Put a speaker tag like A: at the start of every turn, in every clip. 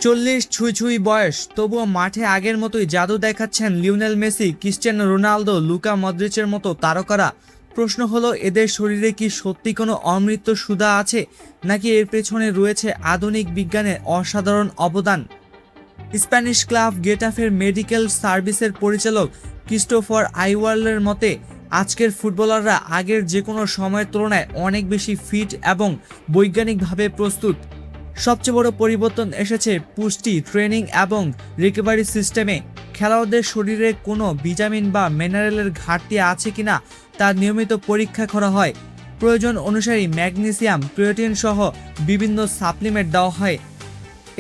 A: 40 ছুঁই ছুঁই বয়স, তবুও মাঠে আগের মতোই জাদু দেখাচ্ছেন Lionel Messi, Cristiano Ronaldo, Luka মদ্রিচের মতো তারকারা। প্রশ্ন হলো, এদের শরীরে কি সত্যি কোনো অমৃত সুধা আছে, নাকি এর পেছনে রয়েছে আধুনিক বিজ্ঞানের অসাধারণ অবদান? স্প্যানিশ ক্লাব গেটাফের মেডিকেল সার্ভিসের পরিচালক ক্রিস্টোফার আইওয়ার্লের মতে, আজকের ফুটবলাররা আগের যে কোনো সময়ের তুলনায় অনেক বেশি ফিট এবং বৈজ্ঞানিকভাবে প্রস্তুত। সবচেয়ে বড় পরিবর্তন এসেছে পুষ্টি, ট্রেনিং এবং রিকভারি সিস্টেমে। খেলোয়াড়দের শরীরে কোনো ভিটামিন বা মিনারেলের ঘাটতি আছে কিনা তা নিয়মিত পরীক্ষা করা হয়। প্রয়োজন অনুসারী ম্যাগনেসিয়াম, প্রোটিন সহ বিভিন্ন সাপ্লিমেন্ট দেওয়া হয়।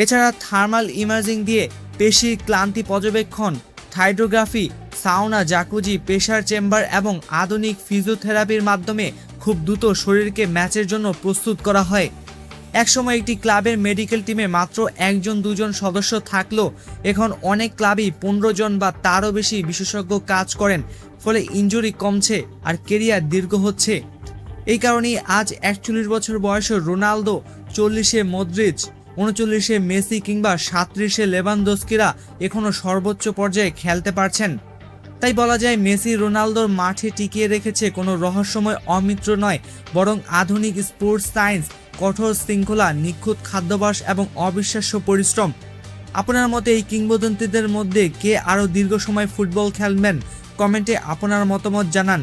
A: এছাড়া থার্মাল ইমেজিং দিয়ে পেশি ক্লান্তি পর্যবেক্ষণ, হাইড্রোগ্রাফি, সাউনা, জাকুজি, প্রেসার চেম্বার এবং আধুনিক ফিজিওথেরাপির মাধ্যমে খুব দ্রুত শরীরকে ম্যাচের জন্য প্রস্তুত করা হয়। একসময় একটি ক্লাবের মেডিকেল টিমে মাত্র 1-2 সদস্য থাকলেও এখন অনেক ক্লাবই 15 জন বা তারও বেশি বিশেষজ্ঞ কাজ করেন। ফলে ইনজুরি কমছে আর কেরিয়ার দীর্ঘ হচ্ছে। এই কারণেই আজ 41 বছর বয়সের রোনালদো, 40-এ মদ্রিচ, 39-এ মেসি কিংবা 37-এ লেভানদস্কিরা এখনও সর্বোচ্চ পর্যায়ে খেলতে পারছেন। তাই বলা যায়, মেসি রোনালদোর মাঠে টিকিয়ে রেখেছে কোনো রহস্যময় অমিত্র নয়, বরং আধুনিক স্পোর্টস সায়েন্স, কঠোর শৃঙ্খলা, নিখুঁত খাদ্যাভ্যাস এবং অবিশ্বাস্য পরিশ্রম। আপনার মতে এই কিংবদন্তিদের মধ্যে কে আরও দীর্ঘ সময় ফুটবল খেলবেন? কমেন্টে আপনার মতামত জানান।